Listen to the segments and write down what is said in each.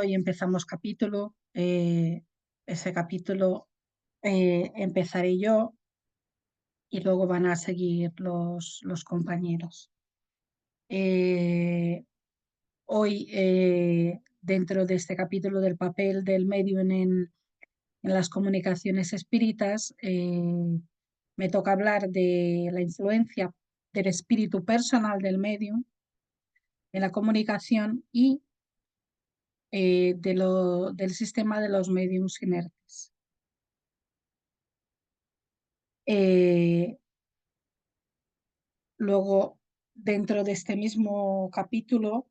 Hoy empezamos capítulo. Ese capítulo empezaré yo y luego van a seguir los compañeros. Eh, Hoy, dentro de este capítulo del papel del medium en las comunicaciones espíritas, me toca hablar de la influencia del espíritu personal del medium en la comunicación y del sistema de los mediums inertes. Eh, Luego, dentro de este mismo capítulo,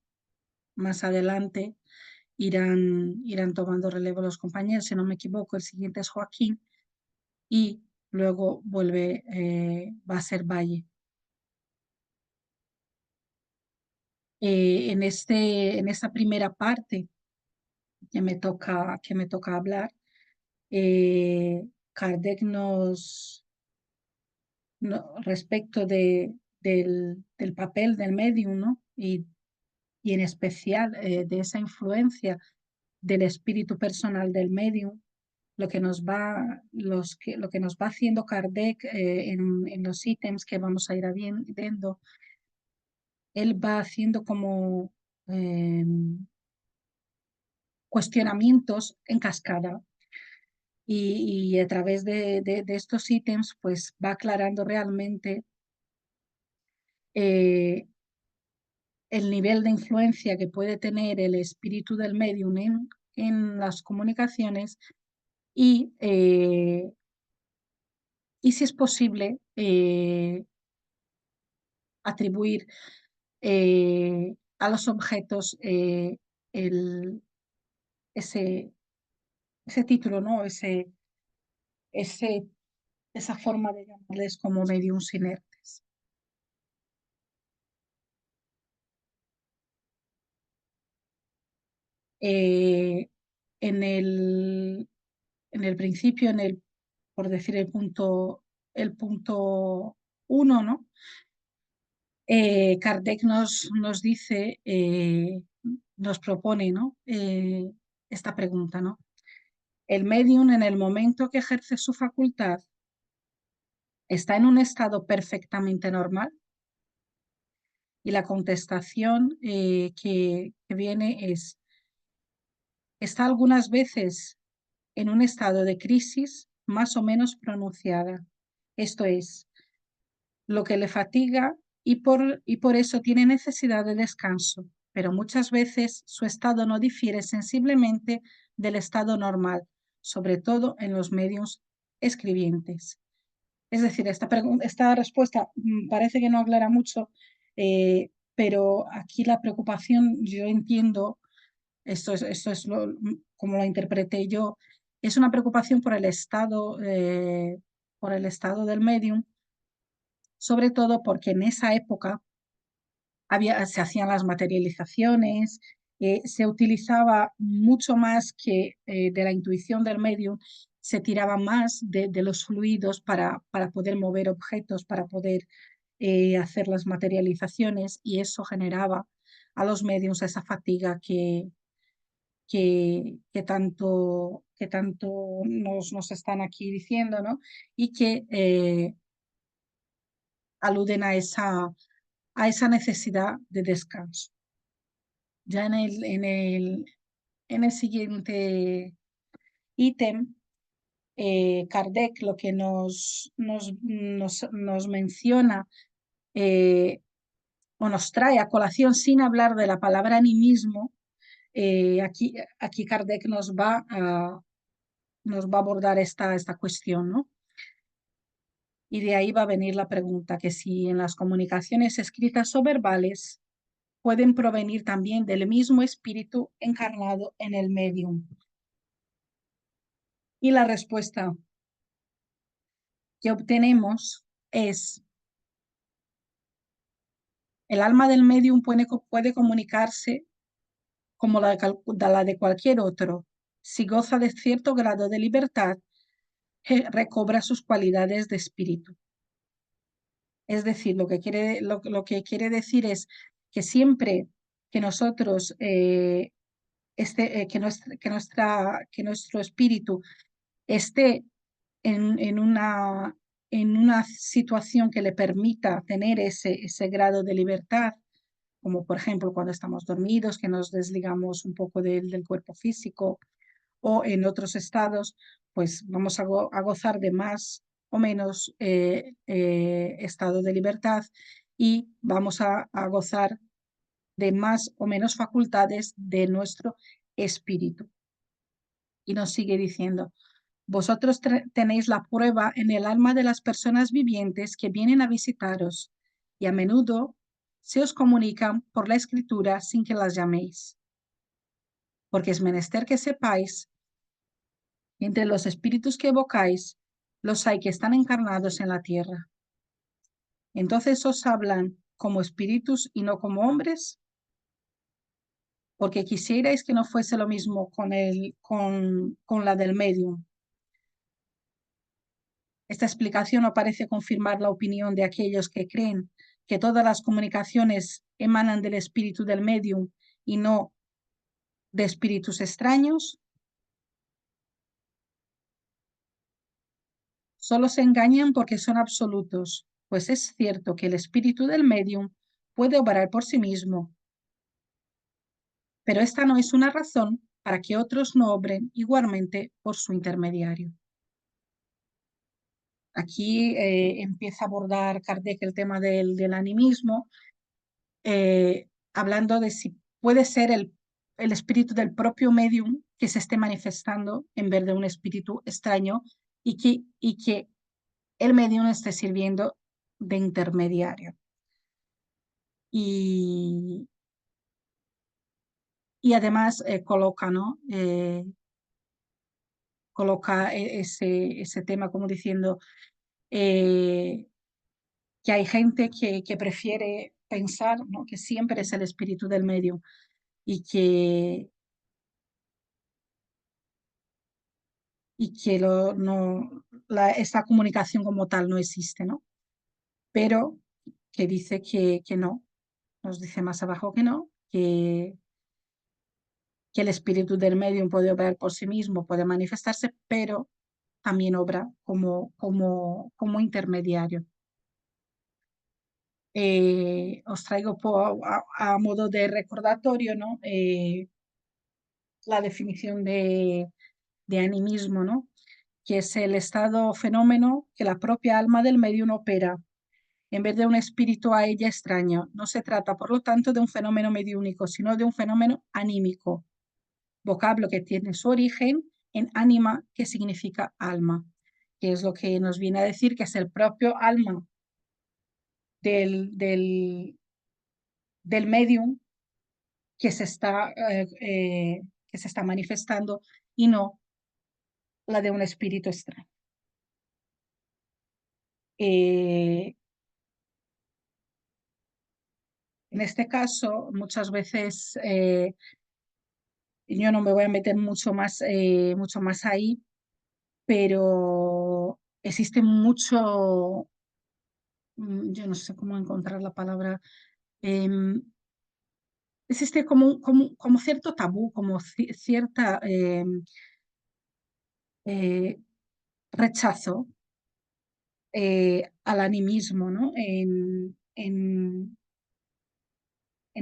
más adelante, irán tomando relevo los compañeros. Si no me equivoco, el siguiente es Joaquín y luego va a ser Valle. En esta primera parte que me toca hablar, Kardec respecto del papel del medium, ¿no? Y en especial de esa influencia del espíritu personal del medium, lo que nos va haciendo Kardec en los ítems que vamos a ir viendo, él va haciendo como eh, cuestionamientos en cascada y a través de estos ítems pues va aclarando realmente eh, el nivel de influencia que puede tener el espíritu del medium en las comunicaciones y, eh, y si es posible atribuir a los objetos el, ese, ese título, ¿no? Ese, esa forma de llamarles como mediums inertes. Eh, en en el principio, por decir el punto uno, ¿no? Kardec nos dice, nos propone, ¿no? Esta pregunta, ¿no? El medium en el momento que ejerce su facultad está en un estado perfectamente normal y la contestación que viene está algunas veces en un estado de crisis más o menos pronunciada. Esto es, lo que le fatiga y por eso tiene necesidad de descanso, pero muchas veces su estado no difiere sensiblemente del estado normal, sobre todo en los medios escribientes. Es decir, esta respuesta parece que no aclara mucho, pero aquí la preocupación, yo entiendo, esto es como lo interpreté yo, es una preocupación por el estado del medium, sobre todo porque en esa época se hacían las materializaciones, se utilizaba mucho más que de la intuición del medium, se tiraba más de los fluidos para poder mover objetos, para poder hacer las materializaciones y eso generaba a los mediums esa fatiga que tanto nos están aquí diciendo, ¿no? Y que aluden a esa necesidad de descanso. Ya en el siguiente ítem, Kardec lo que nos menciona eh, o nos trae a colación sin hablar de la palabra animismo, aquí Kardec nos va a abordar esta cuestión, ¿no? Y de ahí va a venir la pregunta, que si en las comunicaciones escritas o verbales pueden provenir también del mismo espíritu encarnado en el medium. Y la respuesta que obtenemos es, el alma del medium puede comunicarse como la de cualquier otro. Si goza de cierto grado de libertad, recobra sus cualidades de espíritu. Es decir, lo que quiere decir es que siempre que nosotros que nuestro espíritu esté en una situación que le permita tener ese grado de libertad, como por ejemplo cuando estamos dormidos, que nos desligamos un poco del cuerpo físico, o en otros estados, pues vamos a gozar de más o menos estado de libertad y vamos a gozar de más o menos facultades de nuestro espíritu. Y nos sigue diciendo, vosotros tenéis la prueba en el alma de las personas vivientes que vienen a visitaros y a menudo se os comunican por la escritura sin que las llaméis, porque es menester que sepáis, entre los espíritus que evocáis, los hay que están encarnados en la tierra. Entonces os hablan como espíritus y no como hombres, porque quisierais que no fuese lo mismo con la del medium. Esta explicación no parece confirmar la opinión de aquellos que creen que todas las comunicaciones emanan del espíritu del medium y no de espíritus extraños. Solo se engañan porque son absolutos, pues es cierto que el espíritu del medium puede obrar por sí mismo, pero esta no es una razón para que otros no obren igualmente por su intermediario. Aquí empieza a abordar Kardec el tema del animismo, hablando de si puede ser el espíritu del propio medium que se esté manifestando en vez de un espíritu extraño y que el medium esté sirviendo de intermediario. Y, y además coloca, ¿no? Coloca ese tema como diciendo eh, que hay gente que prefiere pensar, ¿no? Que siempre es el espíritu del medium y que esta comunicación como tal no existe, ¿no? Pero que dice que no, nos dice más abajo que no, que el espíritu del medium puede obrar por sí mismo, puede manifestarse, pero también obra como intermediario. Os traigo a modo de recordatorio, ¿no? La definición de animismo, ¿no? Que es el estado o fenómeno que la propia alma del medium opera en vez de un espíritu a ella extraño. No se trata, por lo tanto, de un fenómeno mediúnico, sino de un fenómeno anímico, vocablo que tiene su origen en ánima, que significa alma, que es lo que nos viene a decir que es el propio alma del, del, del medium que que se está manifestando y no la de un espíritu extraño. Eh, en este caso, muchas veces yo no me voy a meter mucho más ahí, pero existe mucho, yo no sé cómo encontrar la palabra, em, existe como cierto tabú, como cierta eh, rechazo al animismo, ¿no? En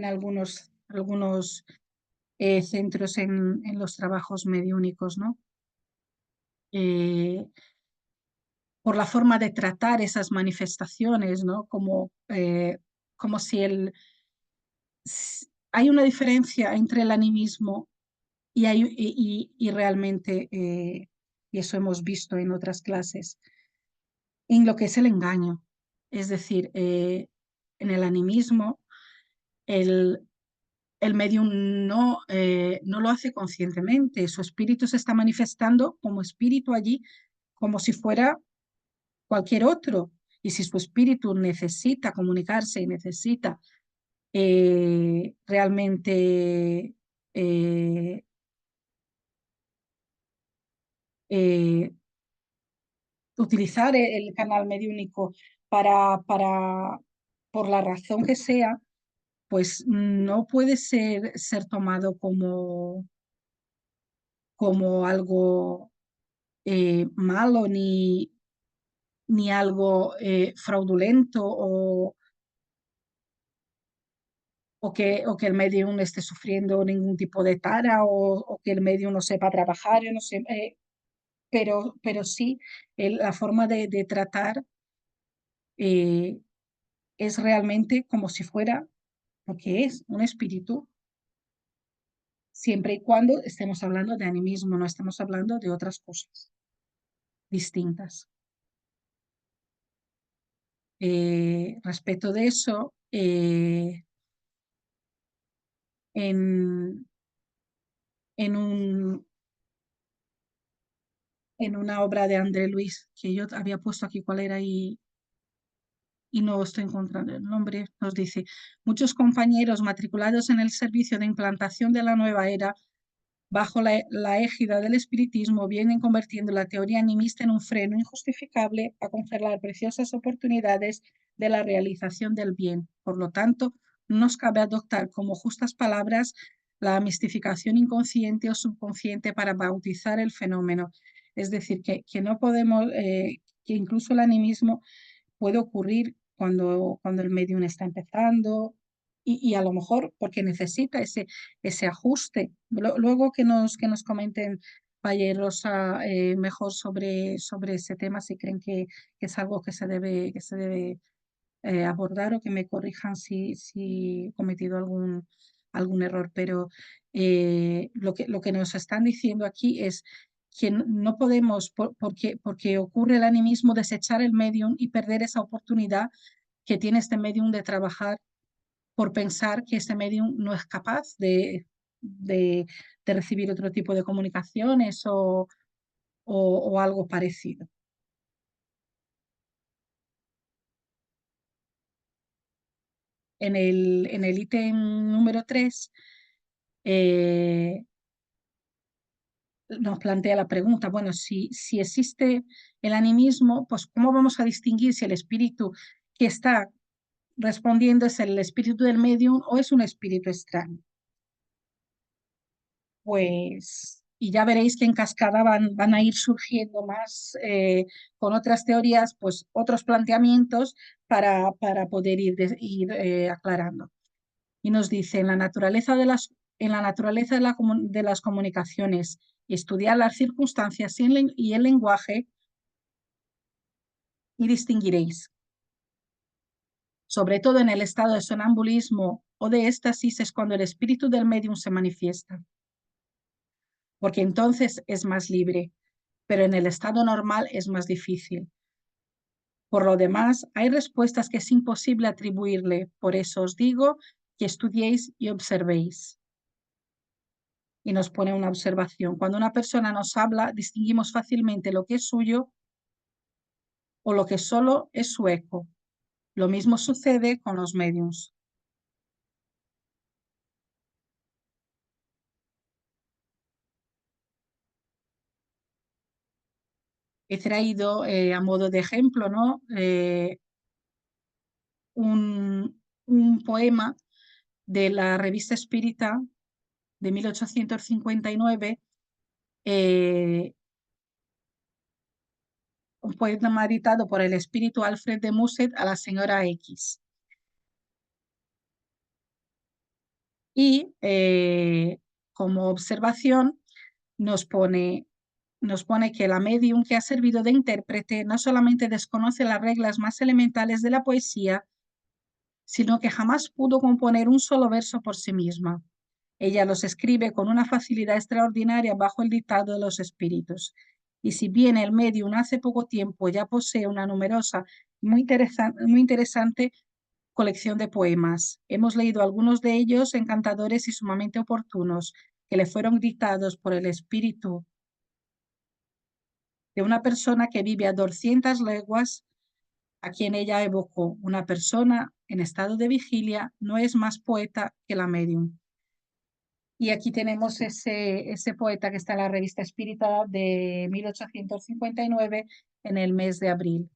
algunos centros en los trabajos mediúnicos, ¿no? Eh, por la forma de tratar esas manifestaciones, ¿no? Como si hay una diferencia entre el animismo y realmente, y eso hemos visto en otras clases, en lo que es el engaño. Es decir, en el animismo, el, el medium no lo hace conscientemente, su espíritu se está manifestando como espíritu allí, como si fuera cualquier otro. Y si su espíritu necesita comunicarse y necesita realmente eh, eh, utilizar el canal mediúnico por la razón que sea, pues no puede ser tomado como algo malo ni algo fraudulento o que el medium esté sufriendo ningún tipo de tara o que el medium no sepa trabajar, yo no sé, pero sí la forma de tratar eh, es realmente como si fuera, porque es un espíritu, siempre y cuando estemos hablando de animismo, no estamos hablando de otras cosas distintas. Respecto de eso, en, en, un, en una obra de André Luis, que yo había puesto aquí cuál era y no estoy encontrando el nombre, nos dice, muchos compañeros matriculados en el servicio de implantación de la nueva era bajo la égida del espiritismo, vienen convirtiendo la teoría animista en un freno injustificable a congelar preciosas oportunidades de la realización del bien. Por lo tanto, no nos cabe adoptar como justas palabras la mistificación inconsciente o subconsciente para bautizar el fenómeno. Es decir, que no podemos, que incluso el animismo puede ocurrir cuando el medium está empezando y a lo mejor porque necesita ese ajuste. Luego que nos comenten Valle y Rosa mejor sobre ese tema, si creen que es algo que se debe abordar o que me corrijan si he cometido algún error. Pero lo que nos están diciendo aquí es que no podemos, porque ocurre el animismo, desechar el medium y perder esa oportunidad que tiene este medium de trabajar por pensar que este medium no es capaz de recibir otro tipo de comunicaciones o algo parecido. En el ítem número 3 nos plantea la pregunta, bueno, si existe el animismo, pues ¿cómo vamos a distinguir si el espíritu que está respondiendo es el espíritu del medium o es un espíritu extraño? Pues, y ya veréis que en cascada van a ir surgiendo más con otras teorías, pues otros planteamientos para poder ir aclarando. Y nos dice, en la naturaleza de las comunicaciones, estudiar las circunstancias y el lenguaje y distinguiréis. Sobre todo en el estado de sonambulismo o de éxtasis es cuando el espíritu del medium se manifiesta, porque entonces es más libre, pero en el estado normal es más difícil. Por lo demás, hay respuestas que es imposible atribuirle, por eso os digo que estudiéis y observéis. Y nos pone una observación. Cuando una persona nos habla, distinguimos fácilmente lo que es suyo o lo que solo es su eco. Lo mismo sucede con los mediums. He traído a modo de ejemplo, ¿no? Un poema de la revista Espírita de 1859, un poema editado por el espíritu Alfred de Musset a la señora X. Y como observación nos pone que la medium que ha servido de intérprete no solamente desconoce las reglas más elementales de la poesía, sino que jamás pudo componer un solo verso por sí misma. Ella los escribe con una facilidad extraordinaria bajo el dictado de los espíritus. Y si bien el medium hace poco tiempo ya posee una numerosa y muy interesante colección de poemas, hemos leído algunos de ellos encantadores y sumamente oportunos, que le fueron dictados por el espíritu de una persona que vive a 200 leguas, a quien ella evocó. Una persona en estado de vigilia no es más poeta que la medium. Y aquí tenemos ese poeta que está en la revista Espírita de 1859 en el mes de abril.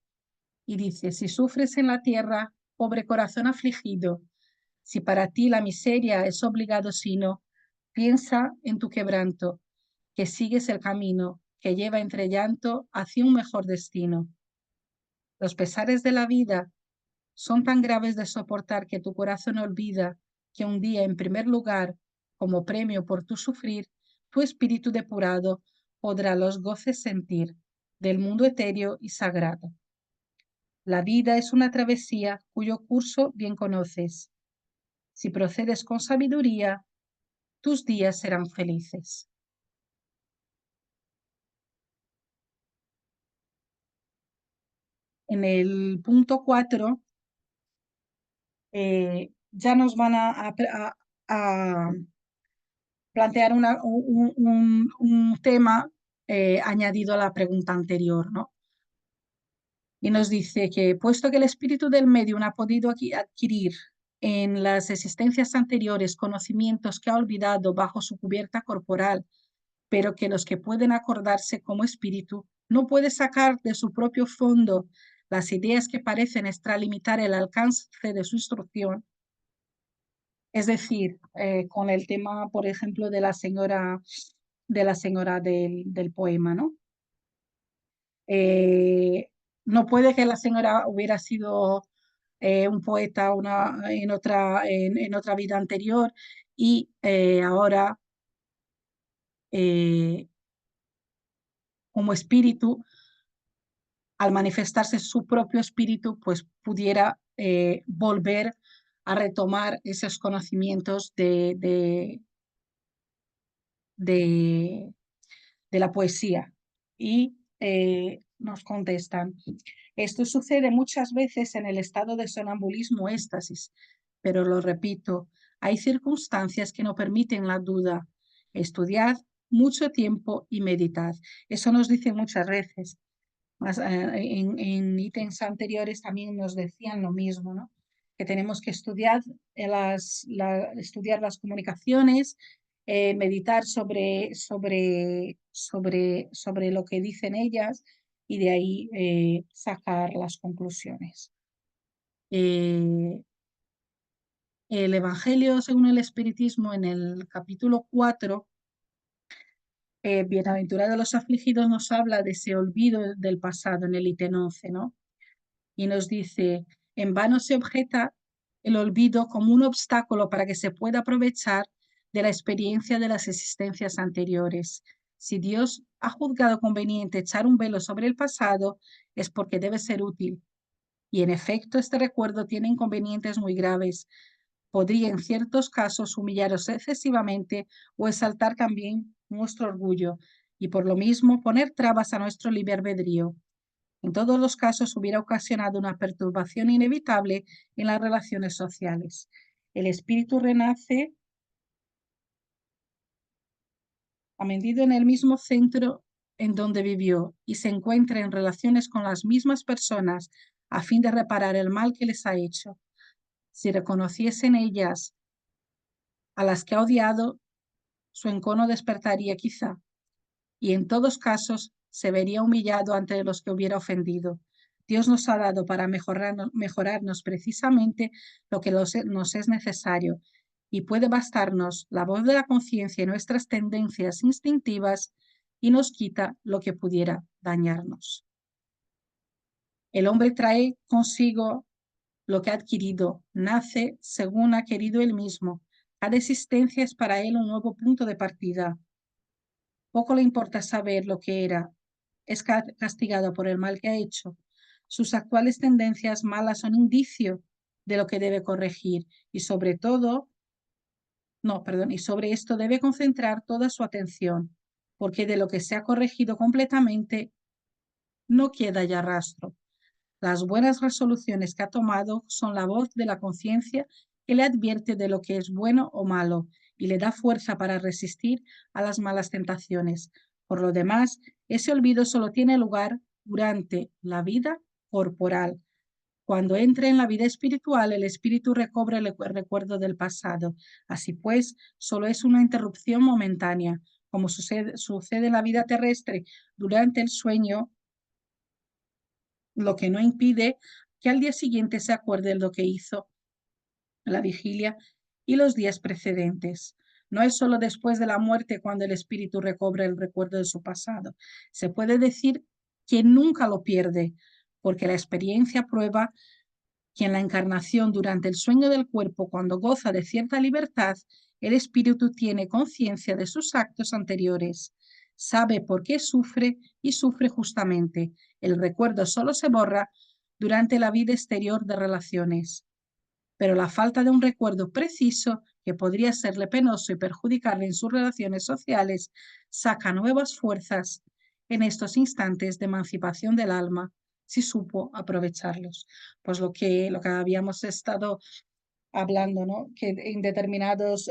Y dice, si sufres en la tierra, pobre corazón afligido, si para ti la miseria es obligado sino, piensa en tu quebranto que sigues el camino que lleva entre llanto hacia un mejor destino. Los pesares de la vida son tan graves de soportar que tu corazón olvida que un día, en primer lugar, como premio por tu sufrir, tu espíritu depurado podrá los goces sentir del mundo etéreo y sagrado. La vida es una travesía cuyo curso bien conoces. Si procedes con sabiduría, tus días serán felices. En el punto 4 ya nos van a plantear un tema añadido a la pregunta anterior, ¿no? Y nos dice que, puesto que el espíritu del medium ha podido adquirir en las existencias anteriores conocimientos que ha olvidado bajo su cubierta corporal, pero que los que pueden acordarse como espíritu no puede sacar de su propio fondo las ideas que parecen extralimitar el alcance de su instrucción, es decir, con el tema, por ejemplo, de la señora del poema, ¿no? Eh, no puede que la señora hubiera sido un poeta en otra vida anterior y ahora eh, como espíritu, al manifestarse su propio espíritu, pues pudiera volver a retomar esos conocimientos de, de la poesía. Y nos contestan, esto sucede muchas veces en el estado de sonambulismo o éxtasis, pero lo repito, hay circunstancias que no permiten la duda. Estudiad mucho tiempo y meditad. Eso nos dice muchas veces. En ítems anteriores también nos decían lo mismo, ¿no? Que tenemos que estudiar las comunicaciones, meditar sobre lo que dicen ellas y de ahí sacar las conclusiones. El Evangelio según el Espiritismo en el capítulo 4, Bienaventurados los afligidos, nos habla de ese olvido del pasado en el ítem 11, ¿no? Y nos dice, en vano se objeta el olvido como un obstáculo para que se pueda aprovechar de la experiencia de las existencias anteriores. Si Dios ha juzgado conveniente echar un velo sobre el pasado, es porque debe ser útil. Y en efecto, este recuerdo tiene inconvenientes muy graves. Podría en ciertos casos humillaros excesivamente o exaltar también nuestro orgullo y por lo mismo poner trabas a nuestro libre albedrío. En todos los casos hubiera ocasionado una perturbación inevitable en las relaciones sociales. El espíritu renace amendido en el mismo centro en donde vivió y se encuentra en relaciones con las mismas personas a fin de reparar el mal que les ha hecho. Si reconociesen ellas a las que ha odiado, su encono despertaría quizá, y en todos casos se vería humillado ante los que hubiera ofendido. Dios nos ha dado para mejorarnos precisamente lo que nos es necesario, y puede bastarnos la voz de la conciencia y nuestras tendencias instintivas, y nos quita lo que pudiera dañarnos. El hombre trae consigo lo que ha adquirido, nace según ha querido él mismo. Cada existencia es para él un nuevo punto de partida. Poco le importa saber lo que era. Es castigado por el mal que ha hecho. Sus actuales tendencias malas son indicio de lo que debe corregir y sobre todo, no, perdón, y sobre esto debe concentrar toda su atención, porque de lo que se ha corregido completamente no queda ya rastro. Las buenas resoluciones que ha tomado son la voz de la conciencia que le advierte de lo que es bueno o malo y le da fuerza para resistir a las malas tentaciones. Por lo demás, ese olvido solo tiene lugar durante la vida corporal. Cuando entre en la vida espiritual, el espíritu recobra el recuerdo del pasado. Así pues, solo es una interrupción momentánea, como sucede en la vida terrestre durante el sueño, lo que no impide que al día siguiente se acuerde de lo que hizo la vigilia y los días precedentes. No es solo después de la muerte cuando el espíritu recobra el recuerdo de su pasado. Se puede decir que nunca lo pierde, porque la experiencia prueba que en la encarnación durante el sueño del cuerpo, cuando goza de cierta libertad, el espíritu tiene conciencia de sus actos anteriores, sabe por qué sufre y sufre justamente. El recuerdo solo se borra durante la vida exterior de relaciones, pero la falta de un recuerdo preciso que podría serle penoso y perjudicarle en sus relaciones sociales saca nuevas fuerzas en estos instantes de emancipación del alma si supo aprovecharlos. Pues lo que habíamos estado hablando, ¿no? Que en determinados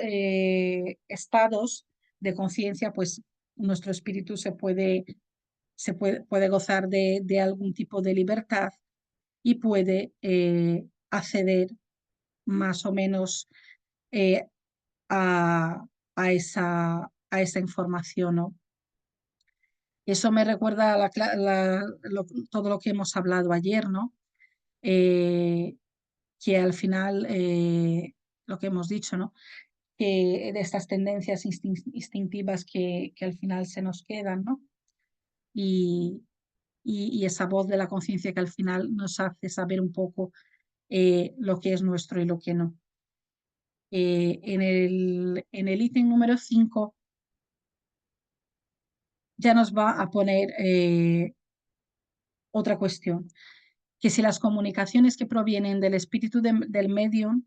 estados de conciencia, pues nuestro espíritu puede gozar de algún tipo de libertad y puede acceder más o menos eh, a, a esa información, ¿no? Eso me recuerda a todo lo que hemos hablado ayer, ¿no? Eh, que al final, lo que hemos dicho, ¿no? Que de estas tendencias instintivas que al final se nos quedan, ¿no? Y, y esa voz de la conciencia que al final nos hace saber un poco lo que es nuestro y lo que no. En el ítem número 5 ya nos va a poner otra cuestión, que si las comunicaciones que provienen del espíritu del medium,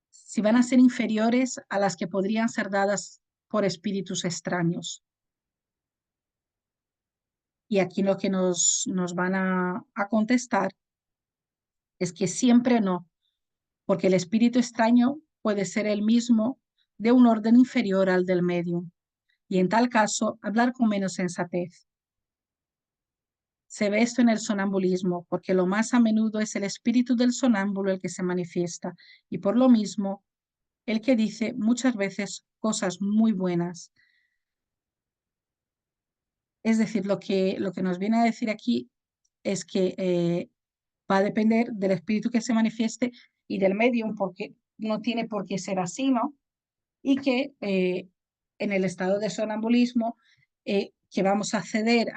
si van a ser inferiores a las que podrían ser dadas por espíritus extraños. Y aquí lo que nos van a contestar es que siempre no, porque el espíritu extraño puede ser el mismo de un orden inferior al del medium, y en tal caso hablar con menos sensatez. Se ve esto en el sonambulismo, porque lo más a menudo es el espíritu del sonámbulo el que se manifiesta, y por lo mismo, el que dice muchas veces cosas muy buenas. Es decir, lo que nos viene a decir aquí es que va a depender del espíritu que se manifieste y del medium, porque no tiene por qué ser así, ¿no? Y que en el estado de sonambulismo, que vamos a acceder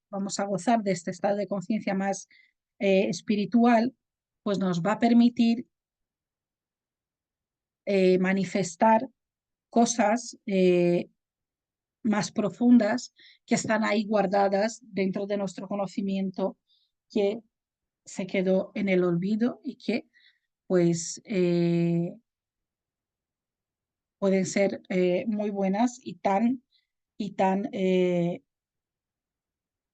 vamos a gozar de este estado de conciencia más espiritual, pues nos va a permitir manifestar cosas más profundas que están ahí guardadas dentro de nuestro conocimiento, que se quedó en el olvido y que pues pueden ser muy buenas y tan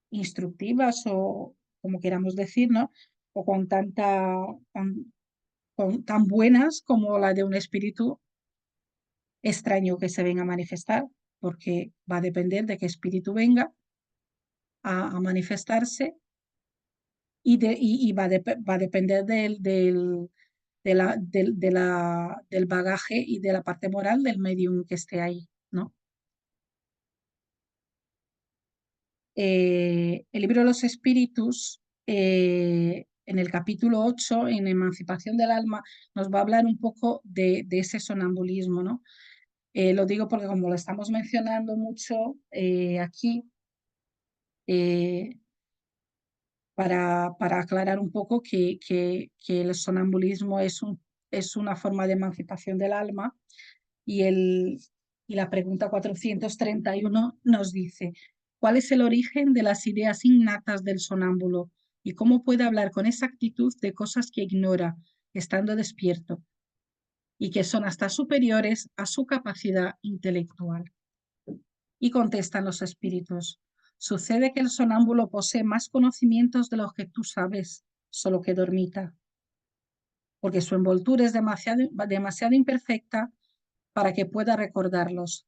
instructivas o como queramos decir, ¿no? O tan buenas como la de un espíritu extraño que se venga a manifestar, porque va a depender de qué espíritu venga a manifestarse y va a depender del bagaje y de la parte moral del medium que esté ahí, ¿no? El libro de los espíritus, en el capítulo 8, en Emancipación del Alma, nos va a hablar un poco de ese sonambulismo, ¿no? Lo digo porque como lo estamos mencionando mucho aquí, eh, para aclarar un poco que el sonambulismo es una forma de emancipación del alma y, y la pregunta 431 nos dice, ¿cuál es el origen de las ideas innatas del sonámbulo y cómo puede hablar con exactitud de cosas que ignora estando despierto y que son hasta superiores a su capacidad intelectual? Y contestan los espíritus, sucede que el sonámbulo posee más conocimientos de los que tú sabes, solo que dormita, porque su envoltura es demasiado imperfecta para que pueda recordarlos.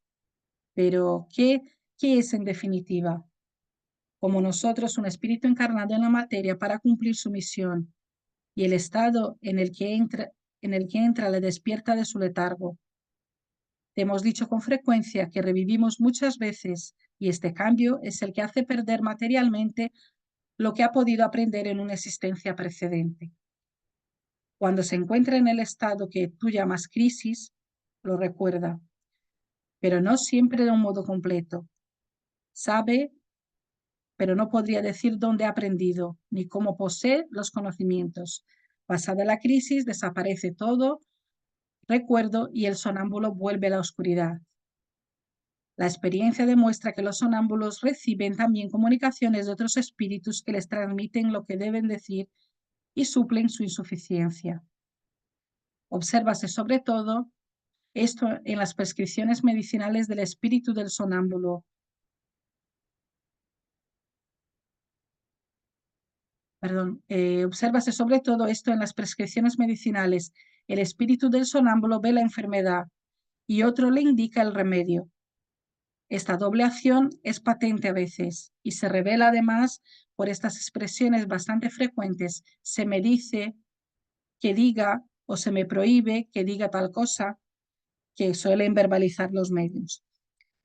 Pero, ¿qué es en definitiva? Como nosotros, un espíritu encarnado en la materia para cumplir su misión, y el estado en el que entra le despierta de su letargo. Te hemos dicho con frecuencia que revivimos muchas veces y este cambio es el que hace perder materialmente lo que ha podido aprender en una existencia precedente. Cuando se encuentra en el estado que tú llamas crisis, lo recuerda. pero no siempre de un modo completo. Sabe, pero no podría decir dónde ha aprendido, ni cómo posee los conocimientos. Pasada la crisis, desaparece todo recuerdo y el sonámbulo vuelve a la oscuridad. La experiencia demuestra que los sonámbulos reciben también comunicaciones de otros espíritus que les transmiten lo que deben decir y suplen su insuficiencia. Obsérvase sobre todo esto en las prescripciones medicinales del espíritu del sonámbulo. Obsérvase sobre todo esto en las prescripciones medicinales. El espíritu del sonámbulo ve la enfermedad y otro le indica el remedio. Esta doble acción es patente a veces y se revela además por estas expresiones bastante frecuentes. Se me dice que diga o se me prohíbe que diga tal cosa, que suelen verbalizar los medios.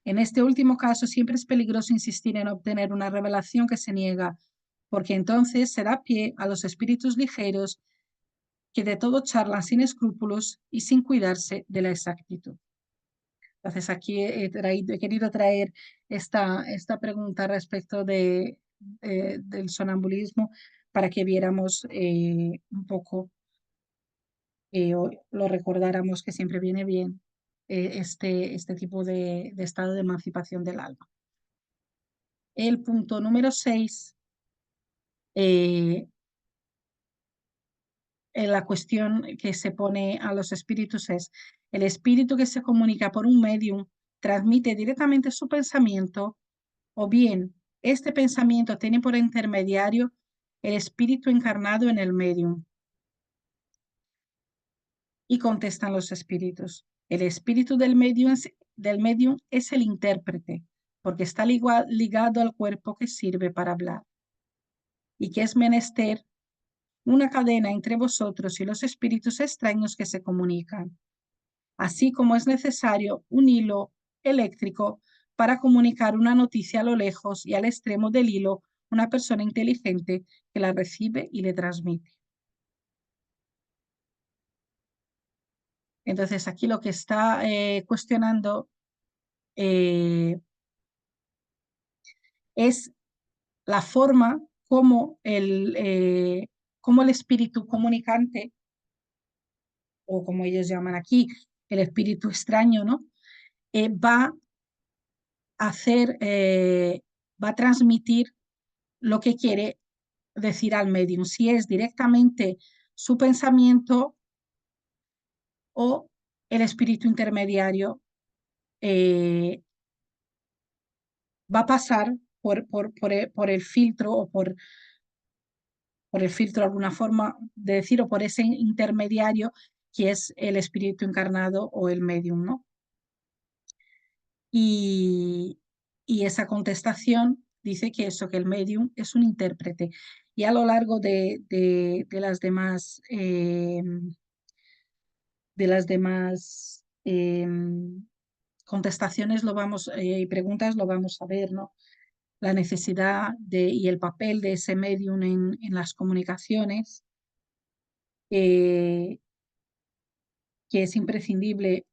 En este último caso siempre es peligroso insistir en obtener una revelación que se niega, porque entonces se da pie a los espíritus ligeros que de todo charlan sin escrúpulos y sin cuidarse de la exactitud. Entonces aquí he querido traer esta pregunta respecto del sonambulismo para que viéramos un poco, o lo recordáramos que siempre viene bien este tipo de estado de emancipación del alma. El punto número 6, en la cuestión que se pone a los espíritus es: el espíritu que se comunica por un medium transmite directamente su pensamiento, o bien este pensamiento tiene por intermediario el espíritu encarnado en el medium. Y contestan los espíritus: el espíritu del medium es el intérprete, porque está ligado al cuerpo que sirve para hablar, y que es menester una cadena entre vosotros y los espíritus extraños que se comunican, así como es necesario un hilo eléctrico para comunicar una noticia a lo lejos y al extremo del hilo una persona inteligente que la recibe y le transmite. Entonces aquí lo que está cuestionando es la forma como el espíritu comunicante, o como ellos llaman aquí, el espíritu extraño, ¿no? Va a va a transmitir lo que quiere decir al medium, si es directamente su pensamiento o el espíritu intermediario va a pasar por el filtro o por el filtro, alguna forma de decir, o por ese intermediario que es el espíritu encarnado o el medium, ¿no? Y, y esa contestación dice que eso, que el medium es un intérprete. Y a lo largo de las demás, contestaciones y preguntas lo vamos a ver, ¿no? La necesidad y el papel de ese medium en las comunicaciones, eh, que es imprescindible,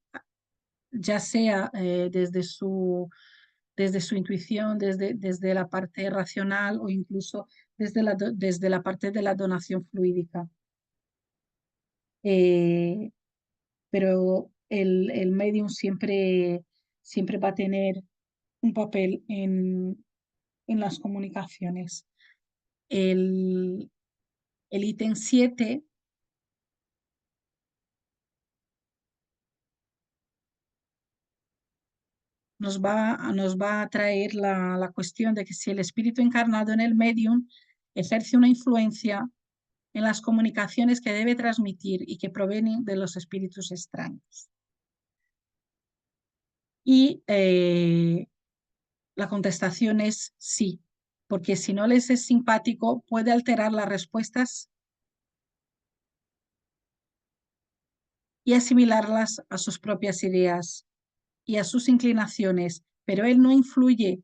ya sea desde su intuición, desde la parte racional o incluso desde la parte de la donación fluídica. Pero el medium siempre va a tener un papel en las comunicaciones. El, el ítem 7 nos va a traer la cuestión de que si el espíritu encarnado en el medium ejerce una influencia en las comunicaciones que debe transmitir y que provienen de los espíritus extraños. Y la contestación es sí, porque si no les es simpático puede alterar las respuestas y asimilarlas a sus propias ideas y a sus inclinaciones, pero él no influye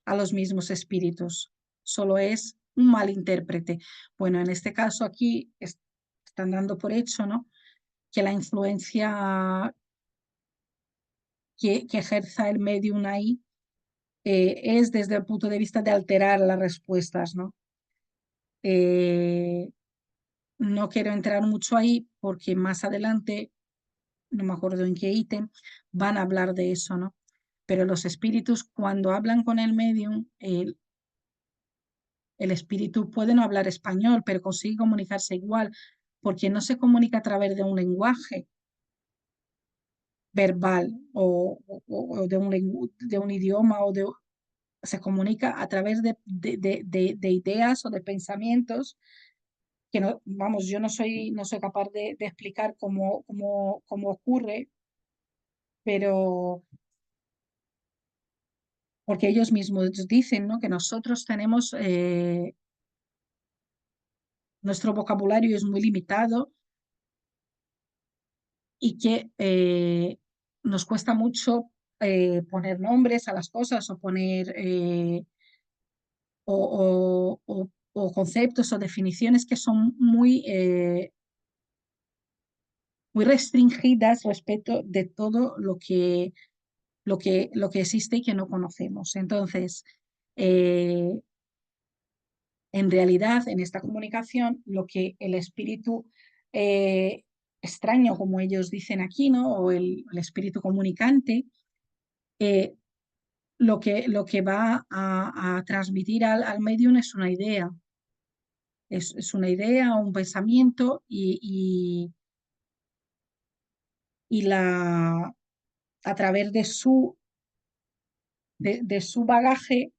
a los mismos espíritus, solo es un mal intérprete. Bueno, en este caso aquí están dando por hecho, ¿no?, que la influencia que ejerza el medium ahí es desde el punto de vista de alterar las respuestas, ¿no? Eh, no quiero entrar mucho ahí porque más adelante, no me acuerdo en qué ítem, van a hablar de eso, ¿no? Pero los espíritus, cuando hablan con el medium, el espíritu puede no hablar español, pero consigue comunicarse igual, porque no se comunica a través de un lenguaje verbal o de un idioma se comunica a través de ideas o de pensamientos que no, vamos, yo no soy capaz de explicar cómo ocurre, pero porque ellos mismos dicen, ¿no? Que nosotros tenemos, nuestro vocabulario es muy limitado y que nos cuesta mucho poner nombres a las cosas o poner o conceptos o definiciones que son muy restringidas respecto de todo lo que existe y que no conocemos. Entonces, eh, en realidad, en esta comunicación, lo que el espíritu eh, extraño, como ellos dicen aquí, ¿no? O el espíritu comunicante, eh, lo que va a transmitir al medium es una idea. Es una idea, un pensamiento y a través de su bagaje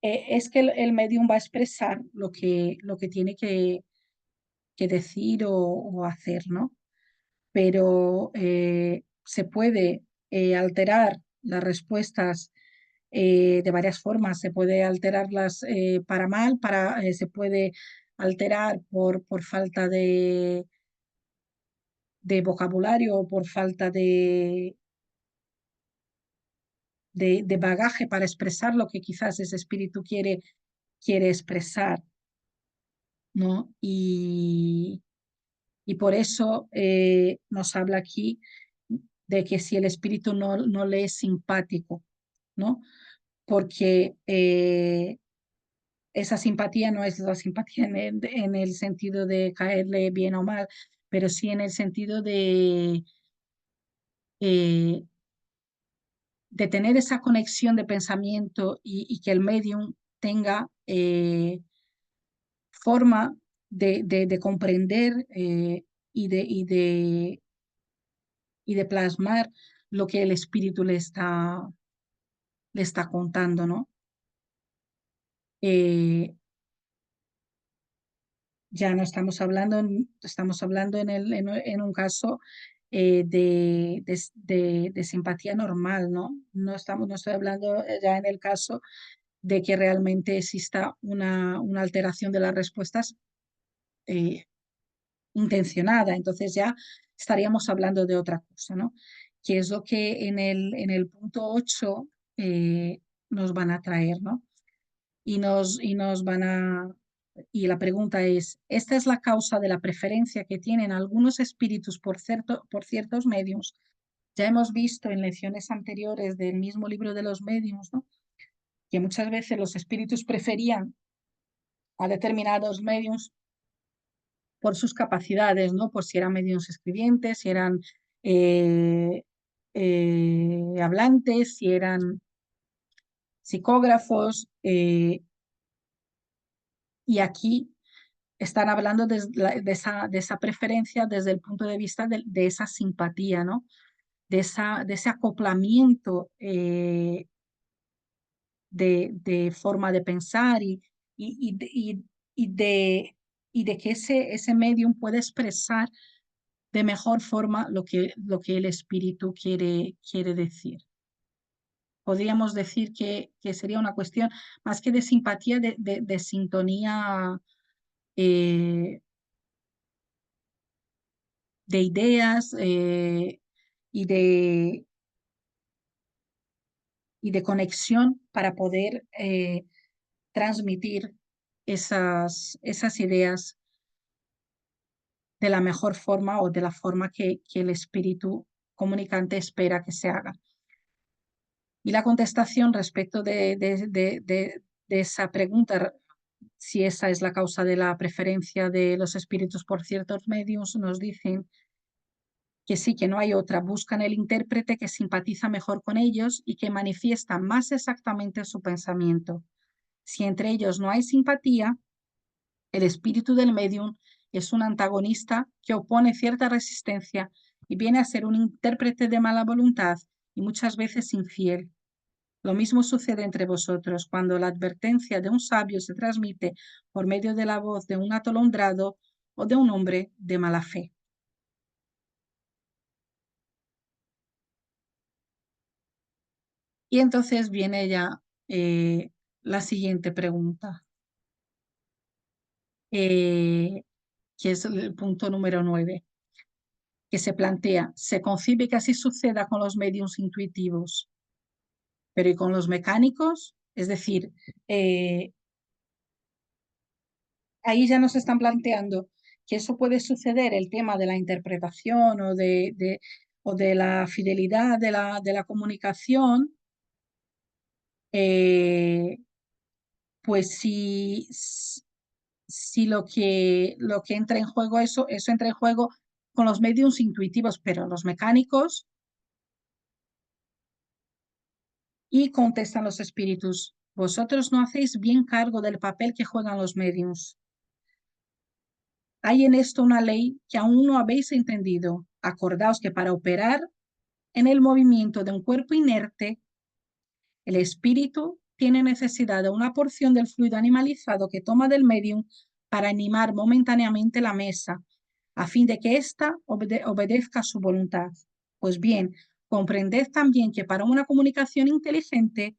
es que el medium va a expresar lo que tiene que decir o hacer, ¿no? Pero se puede alterar las respuestas de varias formas. Se puede alterarlas para mal, se puede alterar por falta de vocabulario o por falta de bagaje para expresar lo que quizás ese espíritu quiere expresar, ¿no? Y por eso nos habla aquí de que si el espíritu no le es simpático, ¿no? Porque esa simpatía no es la simpatía en el sentido de caerle bien o mal, pero sí en el sentido eh, de tener esa conexión de pensamiento y que el medium tenga forma de comprender y de plasmar lo que el espíritu le está contando, ¿no? Eh, ya no estamos hablando, estamos hablando en un caso de simpatía normal, ¿no? No estoy hablando ya en el caso de que realmente exista una alteración de las respuestas eh, intencionada. Entonces ya estaríamos hablando de otra cosa, ¿no? Que es lo que en el punto 8 nos van a traer, ¿no? Y nos van a... Y la pregunta es, ¿esta es la causa de la preferencia que tienen algunos espíritus por ciertos mediums? Ya hemos visto en lecciones anteriores del mismo libro de los mediums, ¿no? Que muchas veces los espíritus preferían a determinados mediums por sus capacidades, ¿no? Por si eran medios escribientes, si eran eh, hablantes, si eran psicógrafos, y aquí están hablando de esa preferencia desde el punto de vista de esa simpatía, ¿no? De ese acoplamiento de forma de pensar y, y, y, y de, y de que ese medium puede expresar de mejor forma lo que el espíritu quiere decir. Podríamos decir que sería una cuestión más que de simpatía, de sintonía de ideas y, de, y de conexión para poder transmitir esas ideas de la mejor forma o de la forma que el espíritu comunicante espera que se haga. Y la contestación respecto de esa pregunta, si esa es la causa de la preferencia de los espíritus por ciertos medios, nos dicen que sí, que no hay otra. Buscan el intérprete que simpatiza mejor con ellos y que manifiesta más exactamente su pensamiento. Si entre ellos no hay simpatía, el espíritu del medium es un antagonista que opone cierta resistencia y viene a ser un intérprete de mala voluntad y muchas veces infiel. Lo mismo sucede entre vosotros cuando la advertencia de un sabio se transmite por medio de la voz de un atolondrado o de un hombre de mala fe. Y entonces viene ya la siguiente pregunta, eh, que es el punto número 9, que se plantea, se concibe que así suceda con los medios intuitivos, pero ¿y con los mecánicos? Es decir, eh, ahí ya nos están planteando que eso puede suceder, el tema de la interpretación o de la fidelidad de la comunicación, eh, pues si lo que entra en juego, eso entra en juego con los medios intuitivos, pero los mecánicos, y contestan los espíritus, vosotros no hacéis bien cargo del papel que juegan los medios. Hay en esto una ley que aún no habéis entendido. Acordaos que para operar en el movimiento de un cuerpo inerte, el espíritu tiene necesidad de una porción del fluido animalizado que toma del medium para animar momentáneamente la mesa, a fin de que ésta obedezca a su voluntad. Pues bien, comprended también que para una comunicación inteligente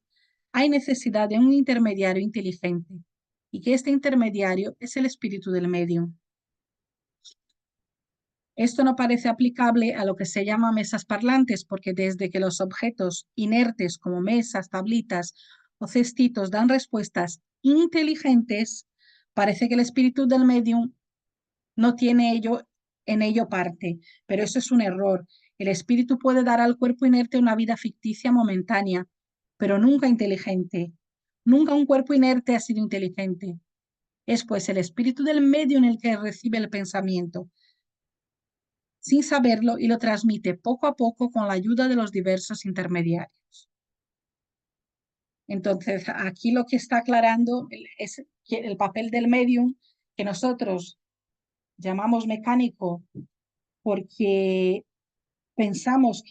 hay necesidad de un intermediario inteligente y que este intermediario es el espíritu del medium. Esto no parece aplicable a lo que se llama mesas parlantes, porque desde que los objetos inertes como mesas, tablitas o cestitos dan respuestas inteligentes, parece que el espíritu del medium no tiene en ello parte, pero eso es un error. El espíritu puede dar al cuerpo inerte una vida ficticia momentánea, pero nunca inteligente. Nunca un cuerpo inerte ha sido inteligente. Es pues el espíritu del medium el que recibe el pensamiento sin saberlo y lo transmite poco a poco con la ayuda de los diversos intermediarios. Entonces, aquí lo que está aclarando es que el papel del medium, que nosotros llamamos mecánico porque pensamos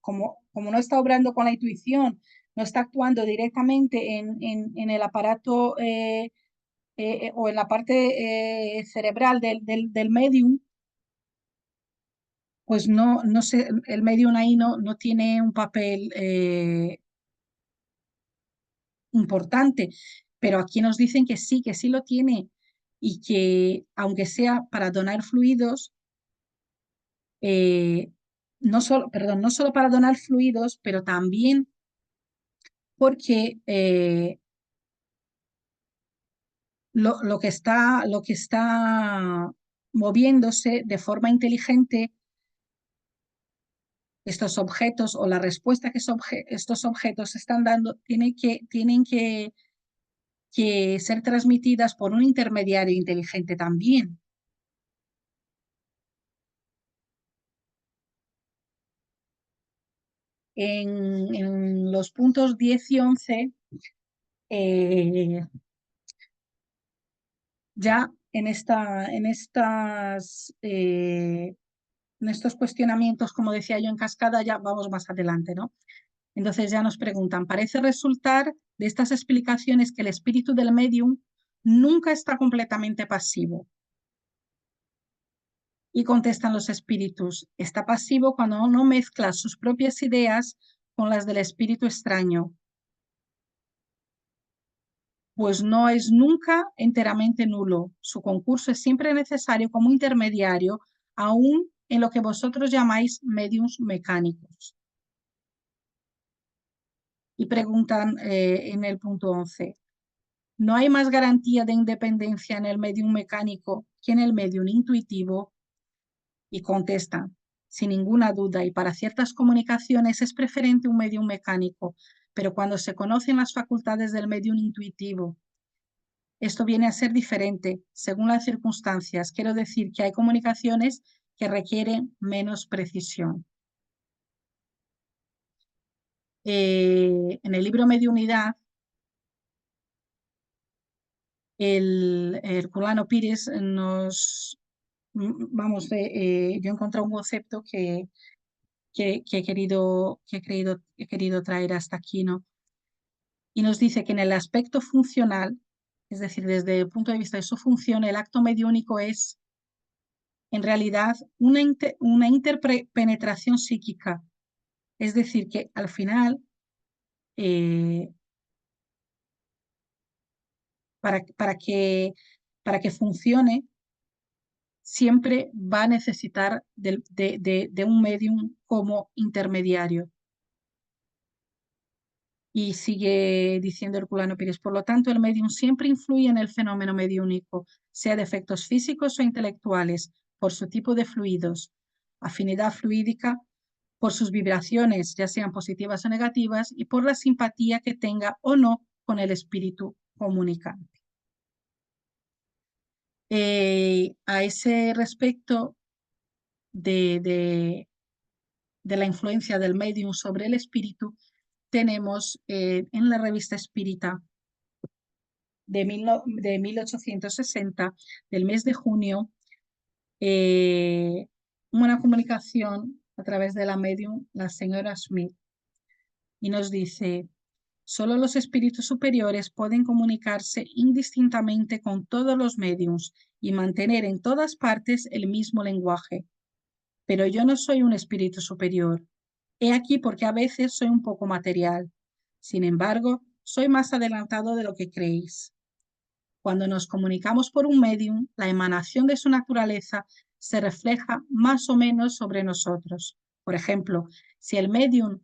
como no está obrando con la intuición, no está actuando directamente en el aparato o en la parte cerebral del medium, pues no sé, el medium ahí no tiene un papel importante, pero aquí nos dicen que sí lo tiene y que aunque sea para donar fluidos, eh, no solo para donar fluidos, pero también porque lo que está moviéndose de forma inteligente estos objetos o la respuesta que estos objetos están dando que ser transmitidas por un intermediario inteligente también. En los puntos 10 y 11, eh, ya en estos cuestionamientos, como decía yo en cascada, ya vamos más adelante, ¿no? Entonces ya nos preguntan, parece resultar de estas explicaciones que el espíritu del medium nunca está completamente pasivo. Y contestan los espíritus, está pasivo cuando no mezcla sus propias ideas con las del espíritu extraño, pues no es nunca enteramente nulo. Su concurso es siempre necesario como intermediario, aún en lo que vosotros llamáis mediums mecánicos. Y preguntan en el punto 11, ¿no hay más garantía de independencia en el medium mecánico que en el medium intuitivo? Y contestan, sin ninguna duda, y para ciertas comunicaciones es preferente un medium mecánico, pero cuando se conocen las facultades del medium intuitivo, esto viene a ser diferente según las circunstancias. Quiero decir que hay comunicaciones que requieren menos precisión. En el libro Mediunidad, el Herculano Pires yo he encontrado un concepto he querido traer hasta aquí, ¿no? Y nos dice que en el aspecto funcional, es decir, desde el punto de vista de su función, el acto mediúnico es en realidad una interpenetración psíquica. Es decir, que al final, eh, para, para, que, para que funcione, siempre va a necesitar de un medium como intermediario. Y sigue diciendo Herculano Pires, por lo tanto, el medium siempre influye en el fenómeno mediúnico, sea de efectos físicos o intelectuales, por su tipo de fluidos, afinidad fluídica, por sus vibraciones, ya sean positivas o negativas, y por la simpatía que tenga o no con el espíritu comunicante. A ese respecto de la influencia del medium sobre el espíritu, tenemos en la revista Espírita de 1860, del mes de junio, una comunicación a través de la medium, la señora Smith, y nos dice: solo los espíritus superiores pueden comunicarse indistintamente con todos los mediums y mantener en todas partes el mismo lenguaje. Pero yo no soy un espíritu superior. He aquí porque a veces soy un poco material. Sin embargo, soy más adelantado de lo que creéis. Cuando nos comunicamos por un medium, la emanación de su naturaleza se refleja más o menos sobre nosotros. Por ejemplo, si el medium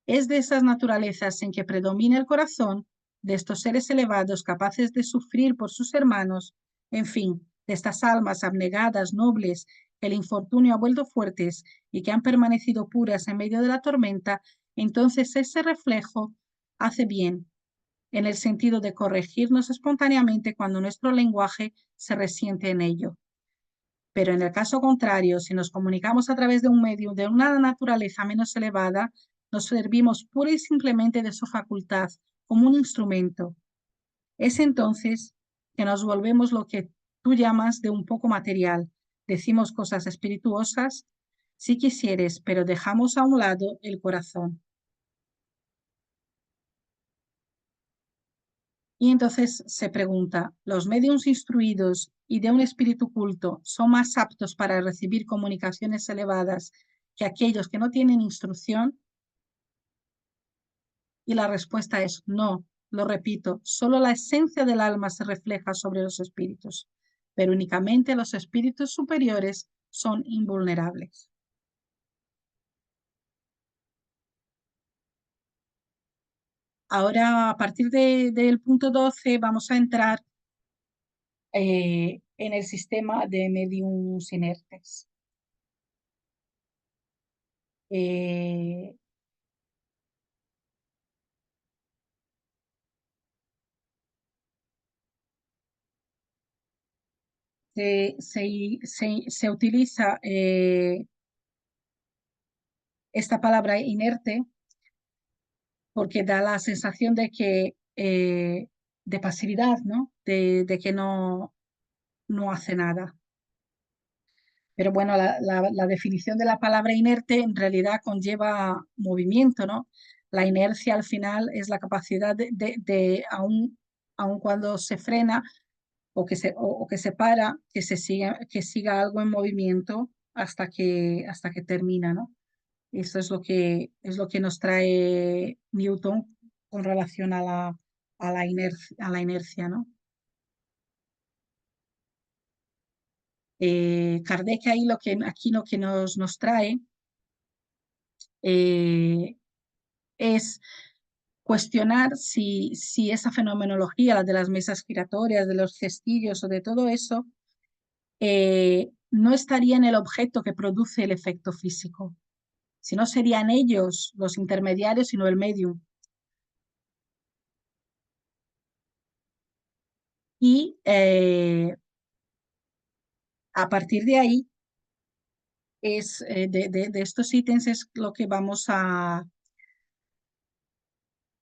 es de esas naturalezas en que predomina el corazón, de estos seres elevados capaces de sufrir por sus hermanos, en fin, de estas almas abnegadas, nobles, que el infortunio ha vuelto fuertes y que han permanecido puras en medio de la tormenta, entonces ese reflejo hace bien, en el sentido de corregirnos espontáneamente cuando nuestro lenguaje se resiente en ello. Pero en el caso contrario, si nos comunicamos a través de un medio de una naturaleza menos elevada, nos servimos pura y simplemente de su facultad como un instrumento. Es entonces que nos volvemos lo que tú llamas de un poco material. Decimos cosas espirituosas, si quisieres, pero dejamos a un lado el corazón. Y entonces se pregunta, ¿los mediums instruidos y de un espíritu culto son más aptos para recibir comunicaciones elevadas que aquellos que no tienen instrucción? Y la respuesta es no, lo repito, solo la esencia del alma se refleja sobre los espíritus, pero únicamente los espíritus superiores son invulnerables. Ahora, a partir del punto 12, vamos a entrar en el sistema de mediums inertes. Eh, se utiliza esta palabra inerte porque da la sensación de pasividad, ¿no? De que no hace nada. Pero bueno, la definición de la palabra inerte en realidad conlleva movimiento, ¿no? La inercia al final es la capacidad aun cuando se frena o que se para, que siga algo en movimiento hasta que termina, ¿no? Eso es lo que nos trae Newton con relación a la inercia, ¿no? Kardec aquí lo que nos trae eh, es cuestionar si esa fenomenología, la de las mesas giratorias, de los cestillos o de todo eso, no estaría en el objeto que produce el efecto físico, sino serían ellos los intermediarios y no el medium. Y a partir de ahí, de estos ítems es lo que vamos a,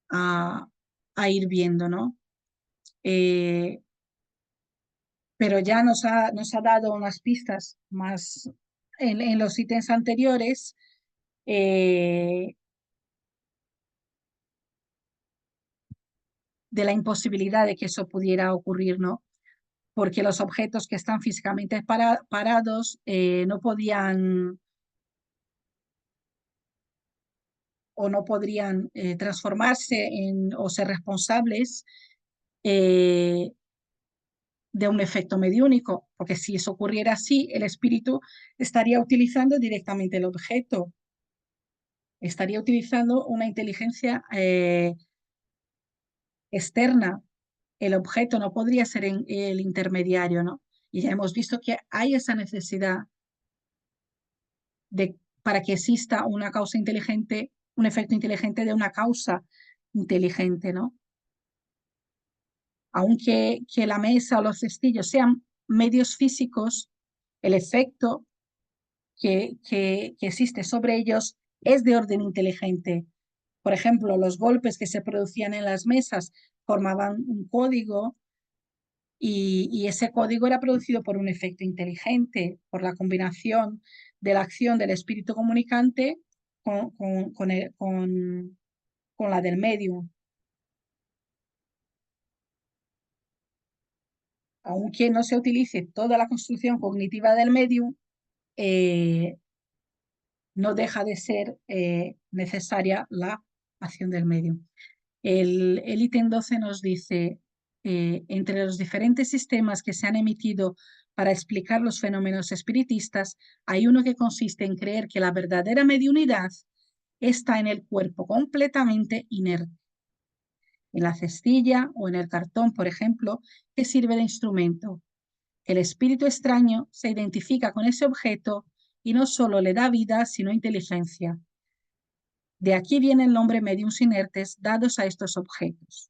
a ir viendo, ¿no? Eh, pero ya nos ha dado unas pistas más en los ítems anteriores, eh, de la imposibilidad de que eso pudiera ocurrir, ¿no? Porque los objetos que están físicamente parados no podían o no podrían transformarse o ser responsables eh, de un efecto mediúnico, porque si eso ocurriera así, el espíritu estaría utilizando directamente el objeto, estaría utilizando una inteligencia externa. El objeto no podría ser el intermediario, ¿no? Y ya hemos visto que hay esa necesidad para que exista una causa inteligente, un efecto inteligente de una causa inteligente, ¿no? Aunque que la mesa o los cestillos sean medios físicos, el efecto que existe sobre ellos es de orden inteligente. Por ejemplo, los golpes que se producían en las mesas formaban un código y ese código era producido por un efecto inteligente, por la combinación de la acción del espíritu comunicante con la del medium. Aunque no se utilice toda la construcción cognitiva del medium, eh, no deja de ser necesaria la acción del medium. El ítem 12 nos dice, entre los diferentes sistemas que se han emitido para explicar los fenómenos espiritistas, hay uno que consiste en creer que la verdadera mediunidad está en el cuerpo completamente inerte, en la cestilla o en el cartón, por ejemplo, que sirve de instrumento. El espíritu extraño se identifica con ese objeto y no solo le da vida, sino inteligencia. De aquí viene el nombre mediums inertes dados a estos objetos.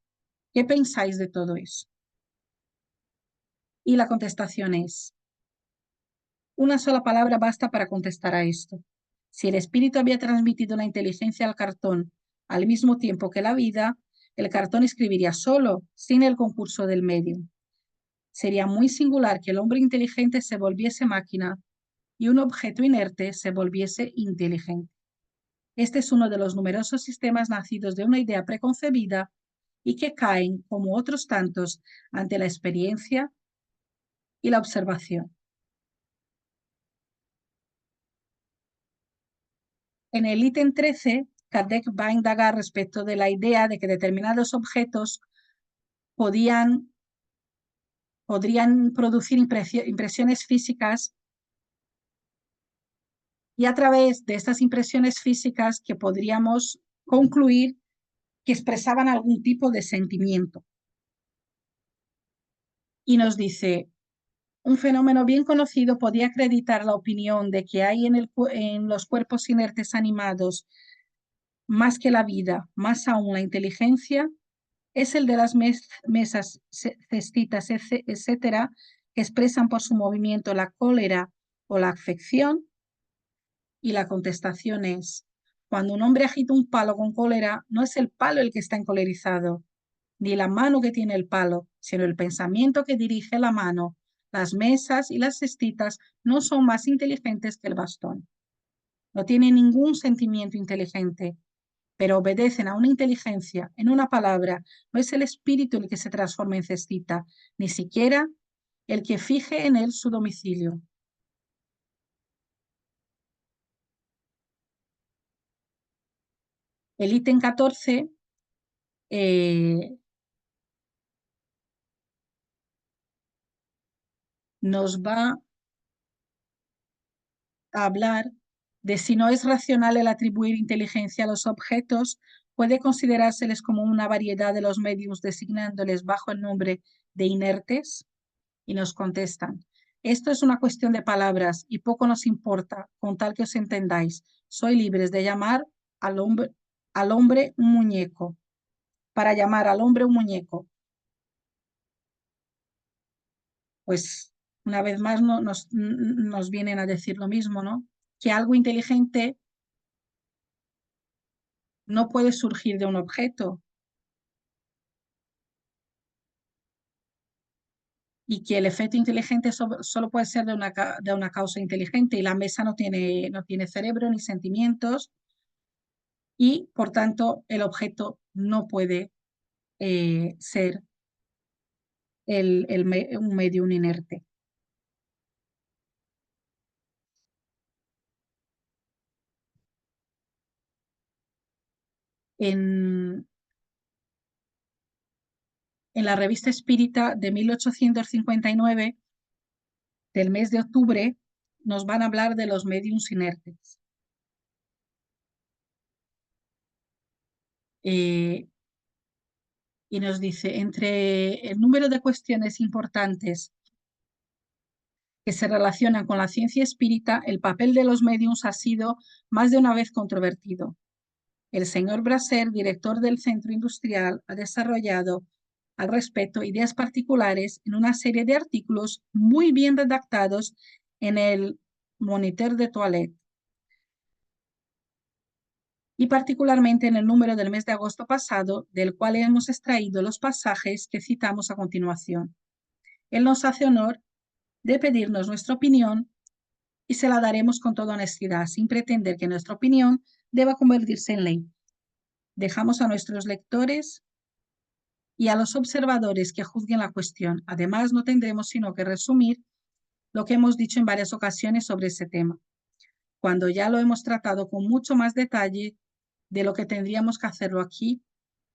¿Qué pensáis de todo eso? Y la contestación es, una sola palabra basta para contestar a esto. Si el espíritu había transmitido la inteligencia al cartón al mismo tiempo que la vida, el cartón escribiría solo, sin el concurso del medium. Sería muy singular que el hombre inteligente se volviese máquina y un objeto inerte se volviese inteligente. Este es uno de los numerosos sistemas nacidos de una idea preconcebida y que caen, como otros tantos, ante la experiencia y la observación. En el ítem 13, Kardec va a indagar respecto de la idea de que determinados objetos podrían producir impresiones físicas y a través de estas impresiones físicas que podríamos concluir que expresaban algún tipo de sentimiento. Y nos dice, un fenómeno bien conocido podía acreditar la opinión de que hay en los cuerpos inertes animados más que la vida, más aún la inteligencia, es el de las mesas, cestitas, etcétera, que expresan por su movimiento la cólera o la afección. Y la contestación es, cuando un hombre agita un palo con cólera, no es el palo el que está encolerizado, ni la mano que tiene el palo, sino el pensamiento que dirige la mano. Las mesas y las cestitas no son más inteligentes que el bastón. No tienen ningún sentimiento inteligente, pero obedecen a una inteligencia. En una palabra, no es el espíritu el que se transforma en cestita, ni siquiera el que fije en él su domicilio. El ítem 14 nos va a hablar de si no es racional el atribuir inteligencia a los objetos, puede considerárseles como una variedad de los medios designándoles bajo el nombre de inertes. Y nos contestan, Esto es una cuestión de palabras y poco nos importa, con tal que os entendáis. Sois libres de llamar al hombre un muñeco, para llamar al hombre un muñeco. Pues una vez más nos vienen a decir lo mismo, ¿no? Que algo inteligente no puede surgir de un objeto y que el efecto inteligente solo puede ser de una causa inteligente y la mesa no tiene cerebro ni sentimientos y por tanto el objeto no puede ser un medio inerte. En, en la revista Espírita de 1859, del mes de octubre, nos van a hablar de los mediums inertes. Y nos dice, entre el número de cuestiones importantes que se relacionan con la ciencia espírita, el papel de los mediums ha sido más de una vez controvertido. El señor Bracer, director del Centro Industrial, ha desarrollado al respecto ideas particulares en una serie de artículos muy bien redactados en el Moniteur de Toilette y particularmente en el número del mes de agosto pasado, del cual hemos extraído los pasajes que citamos a continuación. Él nos hace honor de pedirnos nuestra opinión y se la daremos con toda honestidad, sin pretender que nuestra opinión deba convertirse en ley. Dejamos a nuestros lectores y a los observadores que juzguen la cuestión. Además, no tendremos sino que resumir lo que hemos dicho en varias ocasiones sobre ese tema, cuando ya lo hemos tratado con mucho más detalle de lo que tendríamos que hacerlo aquí,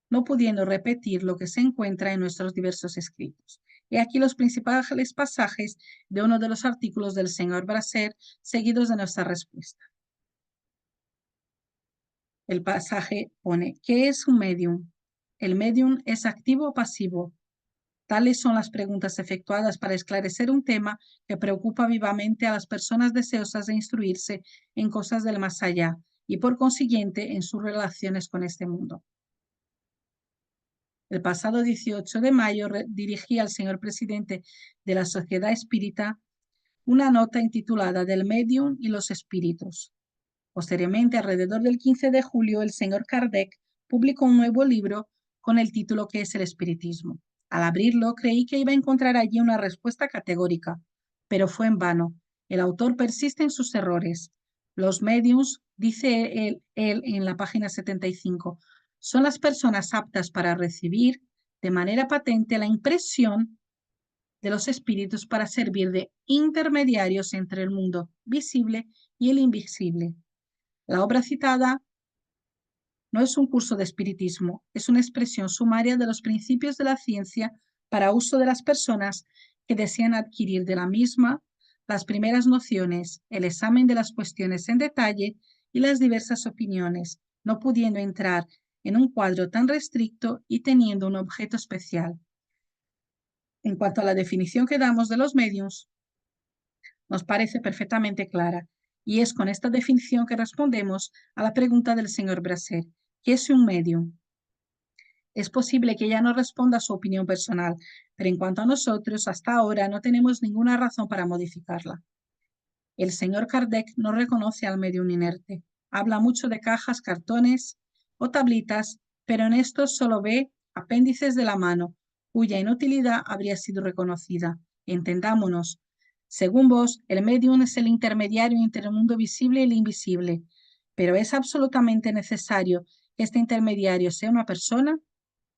no pudiendo repetir lo que se encuentra en nuestros diversos escritos. He aquí los principales pasajes de uno de los artículos del señor Bracer, seguidos de nuestra respuesta. El pasaje pone, ¿qué es un medium? ¿El medium es activo o pasivo? Tales son las preguntas efectuadas para esclarecer un tema que preocupa vivamente a las personas deseosas de instruirse en cosas del más allá y por consiguiente en sus relaciones con este mundo. El pasado 18 de mayo dirigí al señor presidente de la Sociedad Espírita una nota intitulada Del Medium y los Espíritus. Posteriormente, alrededor del 15 de julio, el señor Kardec publicó un nuevo libro con el título ¿Qué es el espiritismo? Al abrirlo, creí que iba a encontrar allí una respuesta categórica, pero fue en vano. El autor persiste en sus errores. Los mediums, dice él en la página 75, son las personas aptas para recibir de manera patente la impresión de los espíritus para servir de intermediarios entre el mundo visible y el invisible. La obra citada no es un curso de espiritismo, es una expresión sumaria de los principios de la ciencia para uso de las personas que desean adquirir de la misma las primeras nociones, el examen de las cuestiones en detalle y las diversas opiniones, no pudiendo entrar en un cuadro tan restricto y teniendo un objeto especial. En cuanto a la definición que damos de los medios, nos parece perfectamente clara, y es con esta definición que respondemos a la pregunta del señor Bracer, ¿qué es un medium? Es posible que ella no responda a su opinión personal, pero en cuanto a nosotros, hasta ahora no tenemos ninguna razón para modificarla. El señor Kardec no reconoce al medium inerte. Habla mucho de cajas, cartones o tablitas, pero en estos solo ve apéndices de la mano, cuya inutilidad habría sido reconocida. Entendámonos. Según vos, el medium es el intermediario entre el mundo visible y el invisible, pero ¿es absolutamente necesario que este intermediario sea una persona?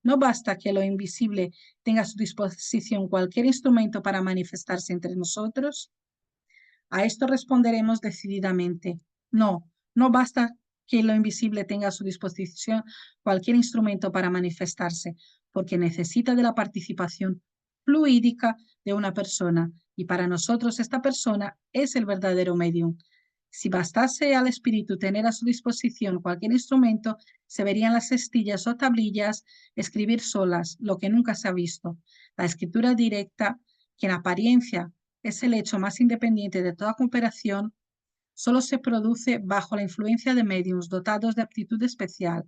No basta que lo invisible tenga a su disposición cualquier instrumento para manifestarse entre nosotros. A esto responderemos decididamente. No, no basta que lo invisible tenga a su disposición cualquier instrumento para manifestarse, porque necesita de la participación fluídica de una persona, y para nosotros esta persona es el verdadero medium. Si bastase al espíritu tener a su disposición cualquier instrumento, se verían las cestillas o tablillas escribir solas, lo que nunca se ha visto. La escritura directa, que en apariencia es el hecho más independiente de toda cooperación, solo se produce bajo la influencia de mediums dotados de aptitud especial.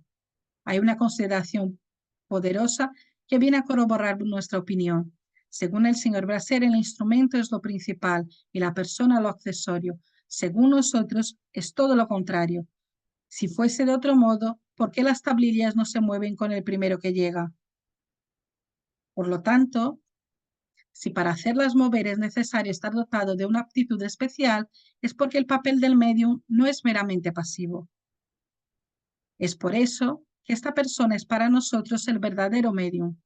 Hay una consideración poderosa que viene a corroborar nuestra opinión. Según el señor Brasser, el instrumento es lo principal y la persona lo accesorio. Según nosotros, es todo lo contrario. Si fuese de otro modo, ¿por qué las tablillas no se mueven con el primero que llega? Por lo tanto, si para hacerlas mover es necesario estar dotado de una aptitud especial, es porque el papel del medium no es meramente pasivo. Es por eso que esta persona es para nosotros el verdadero medium.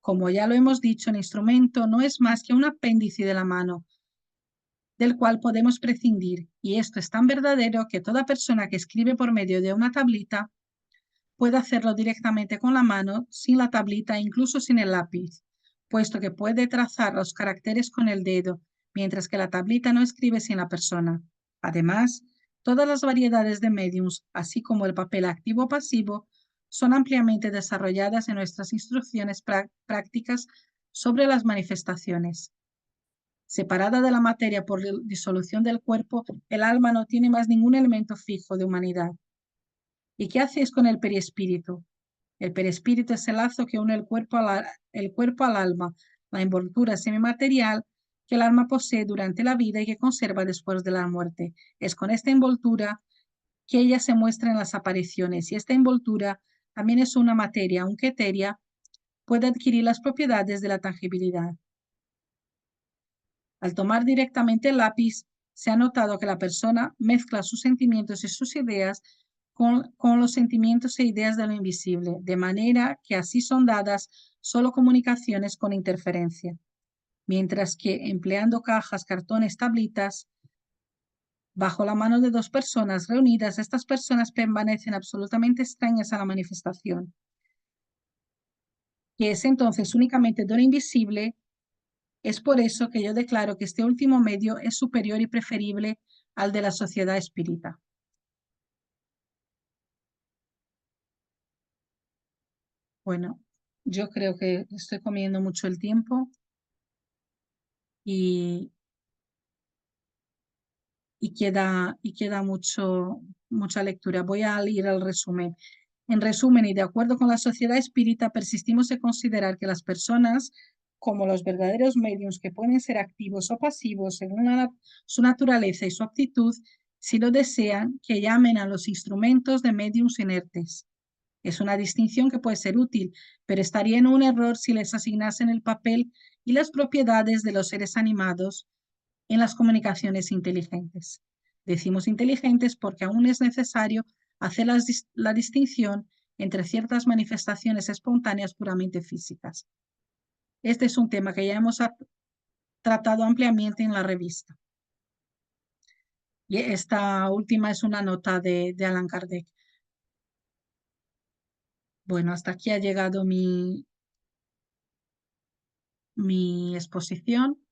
Como ya lo hemos dicho, el instrumento no es más que un apéndice de la mano, del cual podemos prescindir, y esto es tan verdadero que toda persona que escribe por medio de una tablita puede hacerlo directamente con la mano, sin la tablita e incluso sin el lápiz, puesto que puede trazar los caracteres con el dedo, mientras que la tablita no escribe sin la persona. Además, todas las variedades de mediums, así como el papel activo-pasivo, son ampliamente desarrolladas en nuestras instrucciones prácticas sobre las manifestaciones. Separada de la materia por disolución del cuerpo, el alma no tiene más ningún elemento fijo de humanidad. ¿Y qué hacéis con el perispíritu? El perispíritu es el lazo que une el cuerpo al alma, la envoltura semimaterial que el alma posee durante la vida y que conserva después de la muerte. Es con esta envoltura que ella se muestra en las apariciones, y esta envoltura también es una materia, aunque etérea, puede adquirir las propiedades de la tangibilidad. Al tomar directamente el lápiz, se ha notado que la persona mezcla sus sentimientos y sus ideas con los sentimientos e ideas de lo invisible, de manera que así son dadas solo comunicaciones con interferencia, mientras que empleando cajas, cartones, tablitas, bajo la mano de dos personas reunidas, estas personas permanecen absolutamente extrañas a la manifestación, que es entonces únicamente de lo invisible. Es por eso que yo declaro que este último medio es superior y preferible al de la sociedad espírita. Bueno, yo creo que estoy comiendo mucho el tiempo y, y queda mucha lectura. Voy a ir al resumen. En resumen, y de acuerdo con la sociedad espírita, persistimos en considerar que las personas, como los verdaderos medios que pueden ser activos o pasivos según su naturaleza y su aptitud, si lo desean, que llamen a los instrumentos de mediums inertes. Es una distinción que puede ser útil, pero estaría en un error si les asignasen el papel y las propiedades de los seres animados en las comunicaciones inteligentes. Decimos inteligentes porque aún es necesario hacer la distinción entre ciertas manifestaciones espontáneas puramente físicas. Este es un tema que ya hemos tratado ampliamente en la revista. Y esta última es una nota de Allan Kardec. Bueno, hasta aquí ha llegado mi exposición.